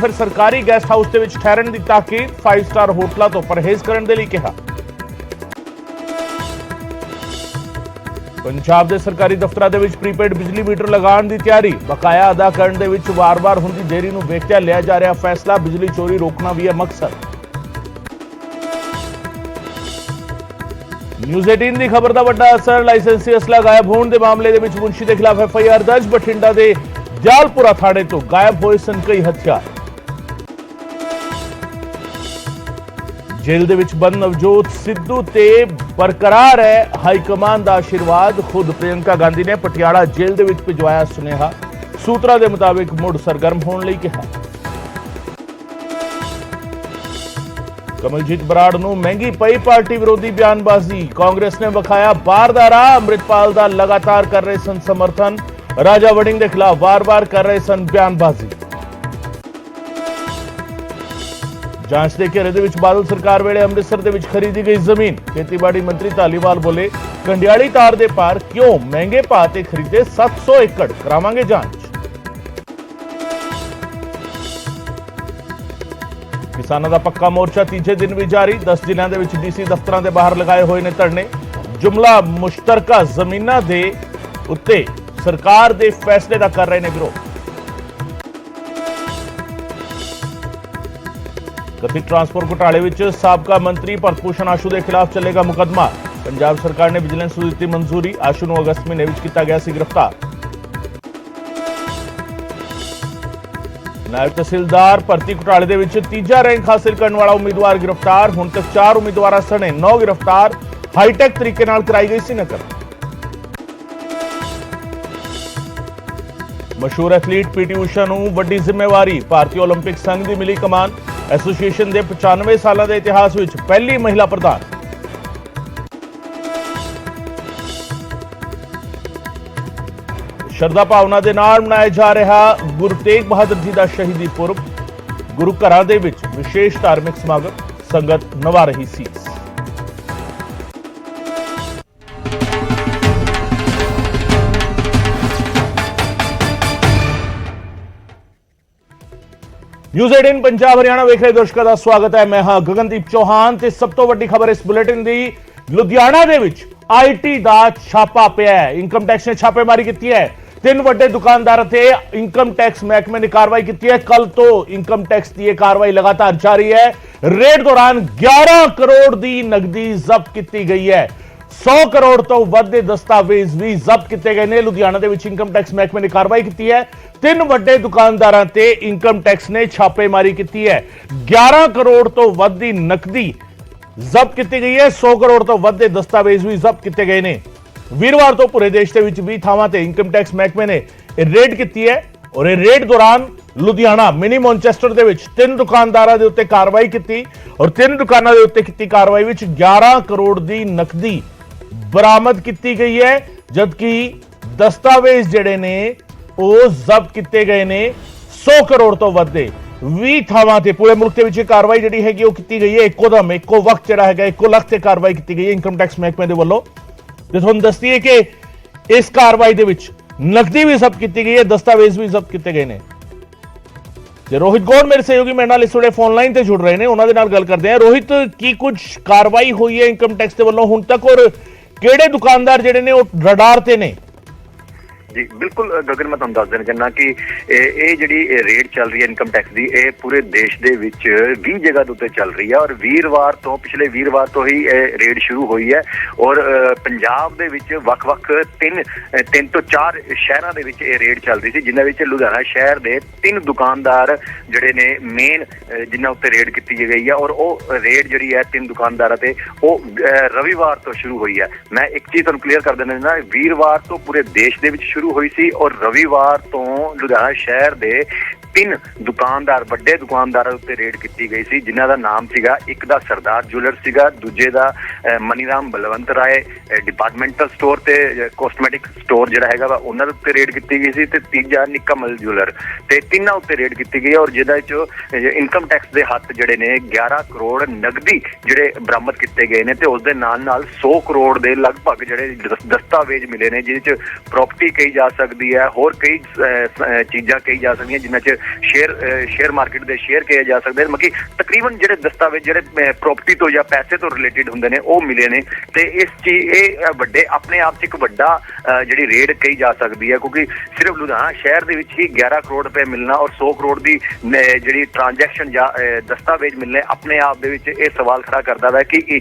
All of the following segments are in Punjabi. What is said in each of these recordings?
ਫਿਰ ਸਰਕਾਰੀ ਗੈਸਟ ਹਾਊਸ ਦੇ ਵਿੱਚ ਠਹਿਰਨ ਦੀ ਤਾਕੀਦ, 5 ਸਟਾਰ ਹੋਟਲਾਂ ਤੋਂ ਪਰਹੇਜ਼ ਕਰਨ ਦੇ ਲਈ ਕਿਹਾ। ਪੰਜਾਬ ਦੇ ਸਰਕਾਰੀ ਦਫ਼ਤਰਾਂ ਦੇ ਵਿੱਚ ਪ੍ਰੀਪੇਡ ਬਿਜਲੀ ਮੀਟਰ ਲਗਾਉਣ ਦੀ ਤਿਆਰੀ, ਬਕਾਇਆ ਅਦਾ ਕਰਨ ਦੇ ਵਿੱਚ ਵਾਰ-ਵਾਰ ਹੁੰਦੀ ਦੇਰੀ ਨੂੰ ਵੇਖਦਿਆਂ ਲਿਆ ਜਾ ਰਿਹਾ ਫੈਸਲਾ, ਬਿਜਲੀ ਚੋਰੀ ਰੋਕਣਾ ਵੀ ਹੈ ਮਕਸਦ। ਨਿਊਜ਼ 18 ਦੀ ਖਬਰ ਦਾ ਵੱਡਾ ਅਸਰ, ਲਾਇਸੈਂਸੀ ਅਸਲਾ ਗਾਇਬ ਹੋਣ ਦੇ ਮਾਮਲੇ ਦੇ ਵਿੱਚ ਮੁਨਸ਼ੀ ਦੇ ਖਿਲਾਫ FIR ਦਰਜ, ਬਠਿੰਡਾ ਦੇ ਜਾਲਪੁਰਾ ਥਾਣੇ ਤੋਂ ਗਾਇਬ ਹੋਏ ਸਨ ਕਈ ਹਥਿਆਰ। ਜੇਲ੍ਹ ਦੇ ਵਿੱਚ ਬੰਦ ਨਵਜੋਤ ਸਿੱਧੂ ਤੇ ਬਰਕਰਾਰ ਹੈ ਹਾਈਕਮਾਨ ਦਾ ਆਸ਼ੀਰਵਾਦ, ਖੁਦ ਪ੍ਰਿਯੰਕਾ ਗਾਂਧੀ ਨੇ ਪਟਿਆਲਾ ਜੇਲ੍ਹ ਦੇ ਵਿੱਚ ਭਿਜਵਾਇਆ ਸੁਨੇਹਾ, ਸੂਤਰਾਂ ਦੇ ਮੁਤਾਬਿਕ ਮੁੜ ਸਰਗਰਮ ਹੋਣ ਲਈ ਕਿਹਾ। ਕਮਲਜੀਤ ਬਰਾੜ ਨੂੰ ਮਹਿੰਗੀ ਪਈ ਪਾਰਟੀ ਵਿਰੋਧੀ ਬਿਆਨਬਾਜ਼ੀ, ਕਾਂਗਰਸ ਨੇ ਵਿਖਾਇਆ ਬਾਹਰ ਦਾ ਰਾਹ, ਅੰਮ੍ਰਿਤਪਾਲ ਦਾ ਲਗਾਤਾਰ ਕਰ ਰਹੇ ਸਨ ਸਮਰਥਨ, ਰਾਜਾ ਵੜਿੰਗ ਦੇ ਖਿਲਾਫ ਵਾਰ-ਵਾਰ ਕਰ ਰਹੇ ਸਨ ਬਿਆਨਬਾਜ਼ੀ। ਜਾਂਚ ਦੇ ਘੇਰੇ ਦੇ ਵਿੱਚ ਬਾਦਲ ਸਰਕਾਰ ਵੇਲੇ ਅੰਮ੍ਰਿਤਸਰ ਦੇ ਵਿੱਚ ਖਰੀਦੀ ਗਈ ਜ਼ਮੀਨ, ਖੇਤੀਬਾੜੀ ਮੰਤਰੀ ਧਾਲੀਵਾਲ ਬੋਲੇ ਕੰਡਿਆਲੀ ਤਾਰ ਦੇ ਪਾਰ ਕਿਉਂ ਮਹਿੰਗੇ ਭਾਅ ਤੇ ਖਰੀਦੇ 700 ਏਕੜ, ਕਰਾਵਾਂਗੇ ਜਾਂਚ। ਕਿਸਾਨਾਂ ਦਾ ਪੱਕਾ ਮੋਰਚਾ ਤੀਜੇ ਦਿਨ ਵੀ ਜਾਰੀ, 10 ਜ਼ਿਲ੍ਹਿਆਂ ਦੇ ਵਿੱਚ DC ਦਫ਼ਤਰਾਂ ਦੇ ਬਾਹਰ ਲਗਾਏ ਹੋਏ ਨੇ ਧਰਨੇ, ਜੁਮਲਾ ਮੁਸ਼ਤਰਕਾ ਜ਼ਮੀਨਾਂ ਦੇ ਉੱਤੇ ਸਰਕਾਰ ਦੇ ਫੈਸਲੇ ਦਾ ਕਰ ਰਹੇ ਨੇ ਵਿਰੋਧ। ਕਥਿਤ ਟਰਾਂਸਪੋਰਟ ਘੁਟਾਲੇ ਵਿੱਚ ਸਾਬਕਾ ਮੰਤਰੀ ਭਰਤ ਭੂਸ਼ਣ ਆਸ਼ੂ ਦੇ ਖਿਲਾਫ ਚੱਲੇਗਾ ਮੁਕੱਦਮਾ, ਪੰਜਾਬ ਸਰਕਾਰ ਨੇ ਵਿਜੀਲੈਂਸ ਨੂੰ ਦਿੱਤੀ ਮਨਜ਼ੂਰੀ, ਆਸ਼ੂ ਨੂੰ ਅਗਸਤ ਮਹੀਨੇ ਵਿੱਚ ਕੀਤਾ ਗਿਆ ਸੀ ਗ੍ਰਿਫਤਾਰ। ਨਾਇਬ ਤਹਿਸੀਲਦਾਰ ਭਰਤੀ ਘੁਟਾਲੇ ਦੇ ਵਿੱਚ ਤੀਜਾ ਰੈਂਕ ਹਾਸਿਲ ਕਰਨ ਵਾਲਾ ਉਮੀਦਵਾਰ ਗ੍ਰਿਫਤਾਰ, ਹੁਣ ਤੱਕ 4 ਉਮੀਦਵਾਰਾਂ ਸਣੇ 9 ਗ੍ਰਿਫਤਾਰ, ਹਾਈਟੈਕ ਤਰੀਕੇ ਨਾਲ ਕਰਾਈ ਗਈ ਸੀ ਨਕਲ। ਮਸ਼ਹੂਰ ਐਥਲੀਟ PT ਊਸ਼ਾ ਨੂੰ ਵੱਡੀ ਜ਼ਿੰਮੇਵਾਰੀ, ਭਾਰਤੀ ਓਲੰਪਿਕ ਸੰਘ ਦੀ ਮਿਲੀ ਕਮਾਨ, ਐਸੋਸੀਏਸ਼ਨ ਦੇ 95 ਸਾਲਾਂ ਦੇ ਇਤਿਹਾਸ ਵਿੱਚ ਪਹਿਲੀ ਮਹਿਲਾ ਪ੍ਰਧਾਨ। ਸ਼ਰਧਾ ਭਾਵਨਾ ਦੇ ਨਾਲ ਮਨਾਇਆ ਜਾ ਰਿਹਾ ਗੁਰੂ ਤੇਗ ਬਹਾਦਰ ਜੀ ਦਾ ਸ਼ਹੀਦੀ ਪੁਰਬ, ਗੁਰੂ ਘਰਾਂ ਦੇ ਵਿੱਚ ਵਿਸ਼ੇਸ਼ ਧਾਰਮਿਕ ਸਮਾਗਮ, ਸੰਗਤ ਨਿਭਾ ਰਹੀ ਸੀ। ਨਿਊਜ਼ 18 ਪੰਜਾਬ ਹਰਿਆਣਾ ਵੇਖ ਰਹੇ ਦਰਸ਼ਕਾਂ ਦਾ ਸਵਾਗਤ ਹੈ। ਮੈਂ ਹਾਂ ਗਗਨਦੀਪ ਚੌਹਾਨ ਤੇ ਸਭ ਤੋਂ ਵੱਡੀ ਖਬਰ ਇਸ ਬੁਲੇਟਿਨ ਦੀ, ਲੁਧਿਆਣਾ ਦੇ ਵਿੱਚ IT ਦਾ ਛਾਪਾ ਪਿਆ ਹੈ। ਇਨਕਮ ਟੈਕਸ ਨੇ ਛਾਪੇਮਾਰੀ ਕੀਤੀ ਹੈ, 3 ਵੱਡੇ ਦੁਕਾਨਦਾਰਾਂ ਤੇ ਇਨਕਮ ਟੈਕਸ ਮਹਿਕਮੇ ਨੇ ਕਾਰਵਾਈ ਕੀਤੀ ਹੈ। ਕੱਲ ਤੋਂ ਇਨਕਮ ਟੈਕਸ ਦੀ ਇਹ ਕਾਰਵਾਈ ਲਗਾਤਾਰ ਜਾਰੀ ਹੈ। ਰੇਡ ਦੌਰਾਨ 11 ਕਰੋੜ ਦੀ ਨਕਦੀ ਜ਼ਬਤ ਕੀਤੀ ਗਈ ਹੈ, 100 ਕਰੋੜ ਤੋਂ ਵੱਧ ਦੇ ਦਸਤਾਵੇਜ਼ ਵੀ ਜ਼ਬਤ ਕੀਤੇ ਗਏ ਨੇ। ਲੁਧਿਆਣਾ ਦੇ ਵਿੱਚ ਇਨਕਮ ਟੈਕਸ ਮਹਿਕਮੇ ਨੇ ਕਾਰਵਾਈ ਕੀਤੀ ਹੈ, 3 ਵੱਡੇ ਦੁਕਾਨਦਾਰਾਂ ਤੇ ਇਨਕਮ ਟੈਕਸ ਨੇ ਛਾਪੇਮਾਰੀ ਕੀਤੀ ਹੈ। 11 ਕਰੋੜ ਤੋਂ ਵੱਧ ਦੀ ਨਕਦੀ ਜ਼ਬਤ ਕੀਤੀ ਗਈ ਹੈ, 100 ਕਰੋੜ ਤੋਂ ਵੱਧ ਦੇ ਦਸਤਾਵੇਜ਼ ਵੀ ਜ਼ਬਤ ਕੀਤੇ ਗਏ ਨੇ। ਵੀਰਵਾਰ ਤੋਂ ਪੂਰੇ ਦੇਸ਼ ਦੇ ਵਿੱਚ 20 ਥਾਵਾਂ ਤੇ ਇਨਕਮ ਟੈਕਸ ਮਹਿਕਮੇ ਨੇ ਰੇਡ ਕੀਤੀ ਹੈ ਔਰ ਇਹ ਰੇਡ ਦੌਰਾਨ ਲੁਧਿਆਣਾ ਮਿਨੀ ਮੌਨਚੈਸਟਰ ਦੇ ਵਿੱਚ 3 ਦੁਕਾਨਦਾਰਾਂ ਦੇ ਉੱਤੇ ਕਾਰਵਾਈ ਕੀਤੀ ਔਰ 3 ਦੁਕਾਨਾਂ ਦੇ ਉੱਤੇ ਕੀਤੀ ਕਾਰਵਾਈ ਵਿੱਚ 11 ਕਰੋੜ ਦੀ ਨਕਦੀ ਬਰਾਮਦ ਕੀਤੀ ਗਈ ਹੈ, ਜਦਕਿ ਦਸਤਾਵੇਜ਼ ਜਿਹੜੇ ਨੇ ਉਹ ਜ਼ਬਤ ਕੀਤੇ ਗਏ ਨੇ 100 ਕਰੋੜ ਤੋਂ ਵੱਧ ਦੇ। 20 ਥਾਵਾਂ ਤੇ ਪੂਰੇ ਮੁਲਕ ਦੇ ਵਿੱਚ ਕਾਰਵਾਈ ਜਿਹੜੀ ਹੈਗੀ ਉਹ ਕੀਤੀ ਗਈ ਹੈ। ਇੱਕੋ ਦਮ ਇੱਕੋ ਵਕਤ ਜਿਹੜਾ ਹੈਗਾ ਇੱਕੋ ਲੱਖ ਤੇ ਕਾਰਵਾਈ ਕੀਤੀ ਗਈ ਹੈ ਇਨਕਮ ਟੈਕਸ ਮਹਿਕਮੇ ਦੇ ਵੱਲੋਂ। ਤੇ ਤੁਹਾਨੂੰ ਦੱਸਦੀ ਹੈ ਕਿ ਇਸ ਕਾਰਵਾਈ ਦੇ ਵਿੱਚ ਨਕਦੀ ਵੀ ਜ਼ਬਤ ਕੀਤੀ ਗਈ ਹੈ, ਦਸਤਾਵੇਜ਼ ਵੀ ਜ਼ਬਤ ਕੀਤੇ ਗਏ ਨੇ। ਤੇ ਰੋਹਿਤ ਗੌਰ ਮੇਰੇ ਸਹਿਯੋਗੀ ਮੇਰੇ ਨਾਲ ਇਸ ਵੇਲੇ ਫੋਨ ਲਾਈਨ ਤੇ ਜੁੜ ਰਹੇ ਨੇ, ਉਹਨਾਂ ਦੇ ਨਾਲ ਗੱਲ ਕਰਦੇ ਹਾਂ। ਰੋਹਿਤ, ਕੀ ਕੁਝ ਕਾਰਵਾਈ ਹੋਈ ਹੈ ਇਨਕਮ ਟੈਕਸ ਦੇ ਵੱਲੋਂ ਹੁਣ ਤੱਕ ਔਰ ਕਿਹੜੇ ਦੁਕਾਨਦਾਰ ਜਿਹੜੇ ਨੇ ਉਹ ਰਡਾਰ ਤੇ ਨੇ? जी बिल्कुल गगन, मैं तुहानूं दस देना चाहना कि ये जिहड़ी रेड चल रही है इनकम टैक्स की, ये पूरे देश दे विच 20 जगह दे उत्ते चल रही है और वीरवार तो पिछले वीरवार तो ही रेड शुरू हुई है और पंजाब दे विच वख-वख 3 तो 4 शहरां दे विच ये रेड चल रही सी, जिन्हां विच लुधियाना शहर दे 3 दुकानदार जिहड़े ने मेन जिन्हां उत्ते रेड की गई है और वो रेड जिहड़ी है 3 दुकानदारां ते वो रविवार तो शुरू हुई है। मैं एक चीज़ तुहानूं क्लीयर कर देना, वीरवार तो पूरे देश दे विच शुरू हुई सी और रविवार तो लुधियाना शहर दे 3 दुकानदार ਵੱਡੇ ਦੁਕਾਨਦਾਰਾਂ ਉੱਤੇ ਰੇਡ ਕੀਤੀ ਗਈ ਸੀ, ਜਿਨ੍ਹਾਂ ਦਾ ਨਾਮ ਸੀਗਾ, ਇੱਕ ਦਾ ਸਰਦਾਰ ਜੁਐਲਰ ਸੀਗਾ, ਦੂਜੇ ਦਾ ਮਨੀਰਾਮ ਬਲਵੰਤ ਰਾਏ ਡਿਪਾਰਟਮੈਂਟਲ ਸਟੋਰ ਤੇ ਕੋਸਮੈਟਿਕ ਸਟੋਰ ਜਿਹੜਾ ਹੈਗਾ ਵਾ ਉਹਨਾਂ ਦੇ ਉੱਤੇ ਰੇਡ ਕੀਤੀ ਗਈ ਸੀ, ਤੇ ਤੀਜਾ ਨਿੱਕਾਮਲ ਜੁਐਲਰ, ਤੇ ਤਿੰਨਾਂ ਉੱਤੇ ਰੇਡ ਕੀਤੀ ਗਈ ਔਰ ਜਿਹਦੇ ਵਿੱਚ ਇਨਕਮ ਟੈਕਸ ਦੇ ਹੱਥ ਜਿਹੜੇ ਨੇ 11 ਕਰੋੜ ਨਗਦੀ ਜਿਹੜੇ ਬਰਾਮਦ ਕੀਤੇ ਗਏ ਨੇ, ਤੇ ਉਸ ਦੇ ਨਾਲ ਨਾਲ 100 ਕਰੋੜ ਦੇ ਲਗਭਗ ਜਿਹੜੇ ਦਸਤਾਵੇਜ਼ ਮਿਲੇ ਨੇ, ਜਿਹਦੇ ਚ ਪ੍ਰਾਪਰਟੀ ਕਈ ਕਹੀ ਜਾ ਸਕਦੀ ਹੈ, ਹੋਰ ਕਈ ਚੀਜ਼ਾਂ ਕਹੀ ਜਾ ਸਕਦੀਆਂ ਜਿਨ੍ਹਾਂ 'ਚ ਸ਼ੇਅਰ ਮਾਰਕੀਟ ਦੇ ਸ਼ੇਅਰ ਕਹੇ ਜਾ ਸਕਦੇ ਨੇ। ਮਤਲਬ ਕਿ ਤਕਰੀਬਨ ਜਿਹੜੇ ਦਸਤਾਵੇਜ਼ ਜਿਹੜੇ ਪ੍ਰਾਪਰਟੀ ਤੋਂ ਜਾਂ ਪੈਸੇ ਤੋਂ ਰਿਲੇਟਿਡ ਹੁੰਦੇ ਨੇ ਉਹ ਮਿਲੇ ਨੇ ਤੇ ਇਸ ਚੀਜ਼ ਇਹ ਵੱਡੇ ਆਪਣੇ ਆਪ 'ਚ ਇੱਕ ਵੱਡਾ ਜਿਹੜੀ ਰੇਡ ਕਹੀ ਜਾ ਸਕਦੀ ਹੈ, ਕਿਉਂਕਿ ਸਿਰਫ ਲੁਧਿਆਣਾ ਸ਼ਹਿਰ ਦੇ ਵਿੱਚ ਹੀ 11 ਕਰੋੜ ਰੁਪਏ ਮਿਲਣਾ ਔਰ 100 ਕਰੋੜ ਦੀ ਜਿਹੜੀ ਟ੍ਰਾਂਜੈਕਸ਼ਨ ਜਾਂ ਦਸਤਾਵੇਜ਼ ਮਿਲਣੇ ਆਪਣੇ ਆਪ ਦੇ ਵਿੱਚ ਇਹ ਸਵਾਲ ਖੜਾ ਕਰਦਾ ਹੈ ਕਿ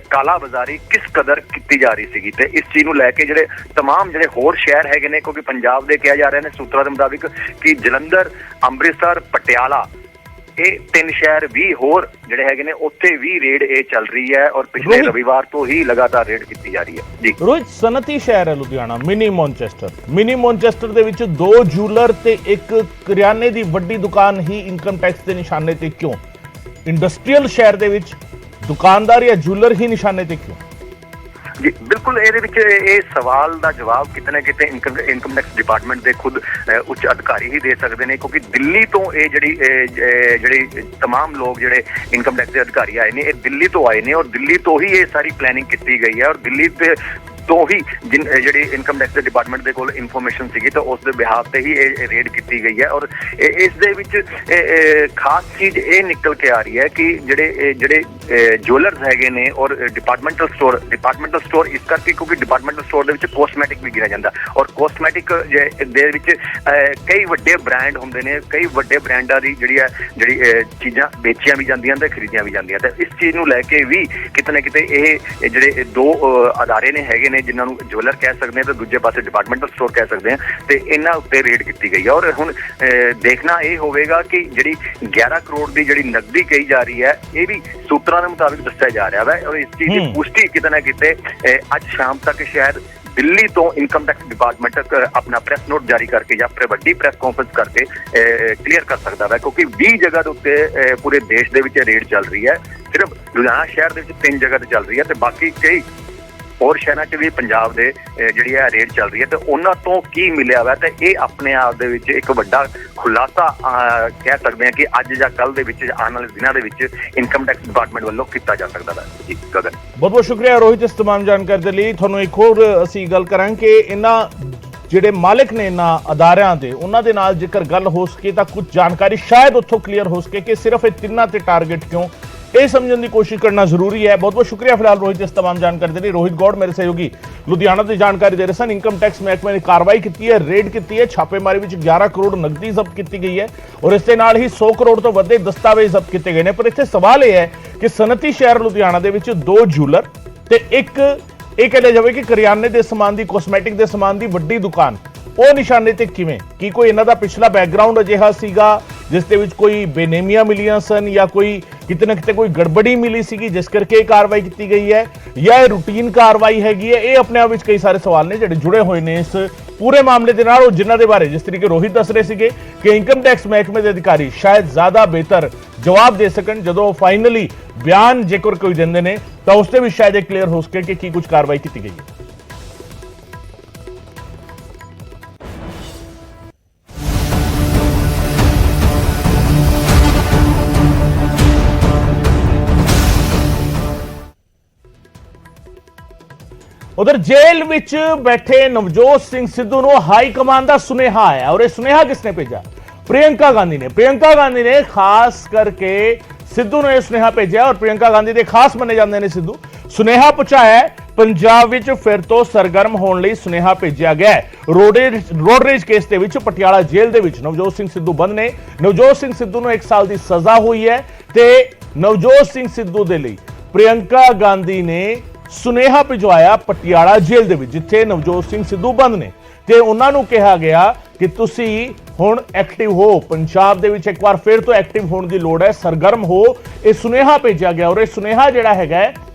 ਕਾਲਾ ਬਾਜ਼ਾਰੀ ਕਿਸ ਕਦਰ ਕੀਤੀ ਜਾ ਰਹੀ ਸੀਗੀ। ਤੇ ਇਸ ਚੀਜ਼ ਨੂੰ ਲੈ ਕੇ ਜਿਹੜੇ तमाम ਜਿਹੜੇ ਹੋਰ ਸ਼ਹਿਰ ਹੈਗੇ ਨੇ, ਕਿਉਂਕਿ ਪੰਜਾਬ ਦੇ ਕਿਹਾ ਜਾ ਰਿਹਾ ਨੇ ਸੂਤਰਾਂ ਦੇ ਮੁਤਾਬਿਕ ਕਿ ਜਲੰਧਰ, ਅੰਮ੍ਰਿਤਸਰ, ਪਟਿਆਲਾ ਇਹ 3 ਸ਼ਹਿਰ ਵੀ ਹੋਰ ਜਿਹੜੇ ਹੈਗੇ ਨੇ ਉੱਥੇ ਵੀ ਰੇਡ ਇਹ ਚੱਲ ਰਹੀ ਹੈ ਔਰ ਪਿਛਲੇ ਰਵਿਵਾਰ ਤੋਂ ਹੀ ਲਗਾਤਾਰ ਰੇਡ ਕੀਤੀ ਜਾ ਰਹੀ ਹੈ। ਜੀ ਰੋਹਿਤ, ਸਨਅਤੀ ਸ਼ਹਿਰ ਹੈ ਲੁਧਿਆਣਾ, ਮਿਨੀ ਮੌਨਚੈਸਟਰ ਦੇ ਵਿੱਚ 2 ਜੂਲਰ ਤੇ ਇੱਕ ਕਰਿਆਨੇ ਦੀ ਵੱਡੀ ਦੁਕਾਨ ਹੀ ਇਨਕਮ ਟੈਕਸ ਦੇ ਨਿਸ਼ਾਨੇ ਤੇ ਕਿਉਂ? ਇੰਡਸਟਰੀਅਲ ਸ਼ਹਿਰ ਦੇ ਵਿੱਚ ਦੁਕਾਨਦਾਰ ਜਾਂ ਜੂਲਰ ਹੀ ਨਿਸ਼ਾਨੇ ਤੇ ਕਿਉਂ? ਜੀ ਬਿਲਕੁਲ, ਇਹਦੇ ਵਿੱਚ ਇਹ ਸਵਾਲ ਦਾ ਜਵਾਬ ਕਿਤੇ ਨਾ ਕਿਤੇ ਇਨਕਮ ਟੈਕਸ ਡਿਪਾਰਟਮੈਂਟ ਦੇ ਖੁਦ ਉੱਚ ਅਧਿਕਾਰੀ ਹੀ ਦੇ ਸਕਦੇ ਨੇ, ਕਿਉਂਕਿ ਦਿੱਲੀ ਤੋਂ ਇਹ ਜਿਹੜੀ तमाम ਲੋਕ ਜਿਹੜੇ ਇਨਕਮ ਟੈਕਸ ਦੇ ਅਧਿਕਾਰੀ ਆਏ ਨੇ ਇਹ ਦਿੱਲੀ ਤੋਂ ਆਏ ਨੇ ਔਰ ਦਿੱਲੀ ਤੋਂ ਹੀ ਇਹ ਸਾਰੀ ਪਲੈਨਿੰਗ ਕੀਤੀ ਗਈ ਹੈ ਔਰ ਦਿੱਲੀ ਤੇ ਤੋਂ ਹੀ ਜਿਹੜੀ ਇਨਕਮ ਟੈਕਸ ਦੇ ਡਿਪਾਰਟਮੈਂਟ ਦੇ ਕੋਲ ਇਨਫੋਰਮੇਸ਼ਨ ਸੀਗੀ ਤਾਂ ਉਸ ਦੇ ਬਿਹਾਫ ਤੇ ਹੀ ਇਹ ਰੇਡ ਕੀਤੀ ਗਈ ਹੈ ਔਰ ਇਸ ਦੇ ਵਿੱਚ ਖਾਸ ਚੀਜ਼ ਇਹ ਨਿਕਲ ਕੇ ਆ ਰਹੀ ਹੈ ਕਿ ਜਿਹੜੇ ਜੁਐਲਰਸ ਹੈਗੇ ਨੇ ਔਰ ਡਿਪਾਰਟਮੈਂਟਲ ਸਟੋਰ ਇਸ ਕਰਕੇ ਕਿਉਂਕਿ ਡਿਪਾਰਟਮੈਂਟਲ ਸਟੋਰ ਦੇ ਵਿੱਚ ਕੋਸਮੈਟਿਕ ਵੀ ਗਿਣਿਆ ਜਾਂਦਾ ਔਰ ਕੋਸਮੈਟਿਕ ਦੇ ਵਿੱਚ ਕਈ ਵੱਡੇ ਬ੍ਰਾਂਡ ਹੁੰਦੇ ਨੇ, ਕਈ ਵੱਡੇ ਬ੍ਰਾਂਡਾਂ ਦੀ ਜਿਹੜੀ ਚੀਜ਼ਾਂ ਵੇਚੀਆਂ ਵੀ ਜਾਂਦੀਆਂ ਤੇ ਖਰੀਦੀਆਂ ਵੀ ਜਾਂਦੀਆਂ ਤੇ ਇਸ ਚੀਜ਼ ਨੂੰ ਲੈ ਕੇ ਵੀ ਕਿਤੇ ਨਾ ਕਿਤੇ ਇਹ ਜਿਹੜੇ 2 ਅਦਾਰੇ ਨੇ ਹੈਗੇ ਨੇ ਜਿਨ੍ਹਾਂ ਨੂੰ ਜੁਐਲਰ ਕਹਿ ਸਕਦੇ ਹਾਂ ਤੇ ਦੂਜੇ ਪਾਸੇ ਡਿਪਾਰਟਮੈਂਟਲ ਸਟੋਰ ਕਹਿ ਸਕਦੇ ਹਾਂ ਤੇ ਇਹਨਾਂ ਉੱਤੇ ਰੇਡ ਕੀਤੀ ਗਈ ਹੈ ਔਰ ਹੁਣ ਦੇਖਣਾ ਇਹ ਹੋਵੇਗਾ ਕਿ ਜਿਹੜੀ 11 ਕਰੋੜ ਦੀ ਜਿਹੜੀ ਨਕਦੀ ਕਹੀ ਜਾ ਰਹੀ ਹੈ ਇਹ ਵੀ ਸੂਤਰਾਂ ਦੇ ਮੁਤਾਬਿਕ ਦੱਸਿਆ ਜਾ ਰਿਹਾ ਹੈ ਔਰ ਇਸ ਚੀਜ਼ ਦੀ ਪੁਸ਼ਟੀ ਕਿਤੇ ਨਾ ਕਿਤੇ ਅੱਜ ਸ਼ਾਮ ਤੱਕ ਸ਼ਾਇਦ ਦਿੱਲੀ ਤੋਂ ਇਨਕਮ ਟੈਕਸ ਡਿਪਾਰਟਮੈਂਟ ਆਪਣਾ ਪ੍ਰੈਸ ਨੋਟ ਜਾਰੀ ਕਰਕੇ ਜਾਂ ਵੱਡੀ ਪ੍ਰੈਸ ਕਾਨਫਰੰਸ ਕਰਕੇ ਕਲੀਅਰ ਕਰ ਸਕਦਾ ਹੈ, ਕਿਉਂਕਿ 20 ਜਗ੍ਹਾ ਦੇ ਉੱਤੇ ਪੂਰੇ ਦੇਸ਼ ਦੇ ਵਿੱਚ ਰੇਡ ਚੱਲ ਰਹੀ ਹੈ। ਸਿਰਫ ਲੁਧਿਆਣਾ ਸ਼ਹਿਰ ਦੇ ਵਿੱਚ 3 ਜਗ੍ਹਾ ਤੇ ਚੱਲ ਰਹੀ ਹੈ ਤੇ ਬਾਕੀ ਕਈ ਹੋਰ ਸ਼ਹਿਰਾਂ 'ਚ ਵੀ ਪੰਜਾਬ ਦੇ ਜਿਹੜੀ ਹੈ ਰੇਡ ਚੱਲ ਰਹੀ ਹੈ ਤੇ ਉਹਨਾਂ ਤੋਂ ਕੀ ਮਿਲਿਆ ਵਾ ਤੇ ਇਹ ਆਪਣੇ ਆਪ ਦੇ ਵਿੱਚ ਇੱਕ ਵੱਡਾ ਖੁਲਾਸਾ ਕਹਿ ਸਕਦੇ ਹਾਂ ਕਿ ਅੱਜ ਜਾਂ ਕੱਲ ਦੇ ਵਿੱਚ ਆਉਣ ਵਾਲੇ ਦਿਨਾਂ ਦੇ ਵਿੱਚ ਇਨਕਮ ਟੈਕਸ ਡਿਪਾਰਟਮੈਂਟ ਵੱਲੋਂ ਕੀਤਾ ਜਾ ਸਕਦਾ ਹੈ। ਜੀ ਗਗਨ, ਬਹੁਤ ਬਹੁਤ ਸ਼ੁਕਰੀਆ ਰੋਹਿਤ ਇਸ ਤਮਾਮ ਜਾਣਕਾਰੀ ਦੇ ਲਈ। ਤੁਹਾਨੂੰ ਇੱਕ ਹੋਰ ਅਸੀਂ ਗੱਲ ਕਰਾਂਗੇ ਕਿ ਇਹਨਾਂ ਜਿਹੜੇ ਮਾਲਕ ਨੇ ਇਹਨਾਂ ਅਦਾਰਿਆਂ ਦੇ ਉਹਨਾਂ ਦੇ ਨਾਲ ਜੇਕਰ ਗੱਲ ਹੋ ਸਕੇ ਤਾਂ ਕੁਝ ਜਾਣਕਾਰੀ ਸ਼ਾਇਦ ਉੱਥੋਂ ਕਲੀਅਰ ਹੋ ਸਕੇ ਕਿ ਸਿਰਫ ਇਹ ਤਿੰਨਾਂ ਤੇ ਟਾਰਗੇਟ ਕਿਉਂ, ਇਹ ਸਮਝਣ ਦੀ ਕੋਸ਼ਿਸ਼ ਕਰਨਾ ਜ਼ਰੂਰੀ है। बहुत बहुत शुक्रिया फिलहाल रोहित इस तमाम जानकारी दे रही। रोहित गौड़ मेरे सहयोगी लुधियाना की जानकारी दे रहे सन। इनकम टैक्स महकमे ने कार्रवाई की है, रेड की है, छापेमारी में 11 करोड़ नकदी जब्त की गई है और इस नाल ही 100 करोड़ तो वधे दस्तावेज जब्त किए गए हैं। पर इत्थे सवाल यह है कि सनअती शहर लुधियाना दे विच 2 जूलर ते एक ਇਹ ਕਹਿ ਲਿਆ ਜਾਵੇ ਕਿ ਕਰਿਆਨੇ ਦੇ ਸਮਾਨ ਦੀ ਕੋਸਮੈਟਿਕ ਦੇ ਸਮਾਨ ਦੀ ਵੱਡੀ ਦੁਕਾਨ ਉਹ ਨਿਸ਼ਾਨੇ ਤੇ ਕਿਵੇਂ? ਕੀ ਕੋਈ ਇਹਨਾਂ ਦਾ ਪਿਛਲਾ ਬੈਕਗ੍ਰਾਉਂਡ ਅਜਿਹਾ ਸੀਗਾ ਜਿਸ ਦੇ ਵਿੱਚ ਕੋਈ ਬੇਨੇਮੀਆਂ ਮਿਲੀਆਂ ਸਨ ਜਾਂ ਕੋਈ ਕਿਤੇ ਨਾ ਕਿਤੇ ਕੋਈ ਗੜਬੜੀ ਮਿਲੀ ਸੀਗੀ ਜਿਸ ਕਰਕੇ ਇਹ ਕਾਰਵਾਈ ਕੀਤੀ ਗਈ ਹੈ ਜਾਂ ਇਹ ਰੂਟੀਨ ਕਾਰਵਾਈ ਹੈਗੀ ਹੈ? ਇਹ ਆਪਣੇ ਆਪ ਵਿੱਚ ਕਈ ਸਾਰੇ ਸਵਾਲ ਨੇ ਜਿਹੜੇ ਜੁੜੇ ਹੋਏ ਨੇ ਇਸ ਪੂਰੇ ਮਾਮਲੇ ਦੇ ਨਾਲ, ਜਿਨ੍ਹਾਂ ਦੇ ਬਾਰੇ ਜਿਸ ਤਰੀਕੇ ਰੋਹਿਤ ਦੱਸ ਰਹੇ ਸੀਗੇ ਕਿ ਇਨਕਮ ਟੈਕਸ ਮਹਿਕਮੇ ਦੇ ਅਧਿਕਾਰੀ ਸ਼ਾਇਦ ਜ਼ਿਆਦਾ ਬਿਹਤਰ ਜਵਾਬ ਦੇ ਸਕਣ ਜਦੋਂ ਫਾਈਨਲੀ ਬਿਆਨ ਜੇਕਰ ਕੋਈ ਦਿੰਦੇ ਨੇ ਤਾਂ ਉਸ ਤੇ ਵੀ ਸ਼ਾਇਦ ਇਹ ਕਲੀਅਰ ਹੋ ਸਕੇ ਕਿ ਕੀ ਕੁਝ ਕਾਰਵਾਈ ਕੀਤੀ ਗਈ ਹੈ। उधर जेल विच बैठे नवजोत सिंह सिद्धू ਨੂੰ ਹਾਈ ਕਮਾਨ ਦਾ ਸੁਨੇਹਾ ਆਇਆ और ये सुनेहा किसने भेजा? प्रियंका गांधी ने। प्रियंका गांधी ने खास करके सिद्धू ने यह सुनेहा भेजा और प्रियंका गांधी ਦੇ ਖਾਸ ਮੰਨੇ ਜਾਂਦੇ ਨੇ ਸਿੱਧੂ। ਸੁਨੇਹਾ ਪਹੁੰਚਾਇਆ ਪੰਜਾਬ ਵਿੱਚ ਫਿਰ ਤੋਂ ਸਰਗਰਮ ਹੋਣ ਲਈ ਸੁਨੇਹਾ ਭੇਜਿਆ ਗਿਆ ਹੈ। ਰੋਡਰੇਜ ਕੇਸ ਦੇ ਵਿੱਚ ਪਟਿਆਲਾ ਜੇਲ੍ਹ ਦੇ ਵਿੱਚ ਨਵਜੋਤ ਸਿੰਘ ਸਿੱਧੂ ਬੰਦ ਨੇ। ਨਵਜੋਤ ਸਿੰਘ ਸਿੱਧੂ ਨੂੰ 1 ਸਾਲ ਦੀ ਸਜ਼ਾ ਹੋਈ ਹੈ ਤੇ ਨਵਜੋਤ ਸਿੰਘ ਸਿੱਧੂ ਦੇ ਲਈ ਪ੍ਰਿयंका ਗਾਂਧੀ ਨੇ ਸੁਨੇਹਾ ਭਿਜਵਾਇਆ ਪਟਿਆਲਾ ਜੇਲ੍ਹ ਦੇ ਵਿੱਚ ਜਿੱਥੇ ਨਵਜੋਤ ਸਿੰਘ ਸਿੱਧੂ ਬੰਦ ਨੇ ਤੇ ਉਹਨਾਂ ਨੂੰ ਕਿਹਾ ਗਿਆ ਕਿ ਤੁਸੀਂ ਹੁਣ ਐਕਟਿਵ ਹੋ, ਪੰਜਾਬ ਦੇ ਵਿੱਚ ਇੱਕ ਵਾਰ ਫਿਰ ਤੋਂ ਐਕਟਿਵ ਹੋਣ ਦੀ ਲੋੜ ਹੈ, ਸਰਗਰਮ ਹੋ। ਇਹ ਸੁਨੇਹਾ ਭੇਜਿਆ ਗਿਆ ਔਰ ਇਹ ਸੁਨੇਹਾ ਜਿਹੜਾ ਹੈਗਾ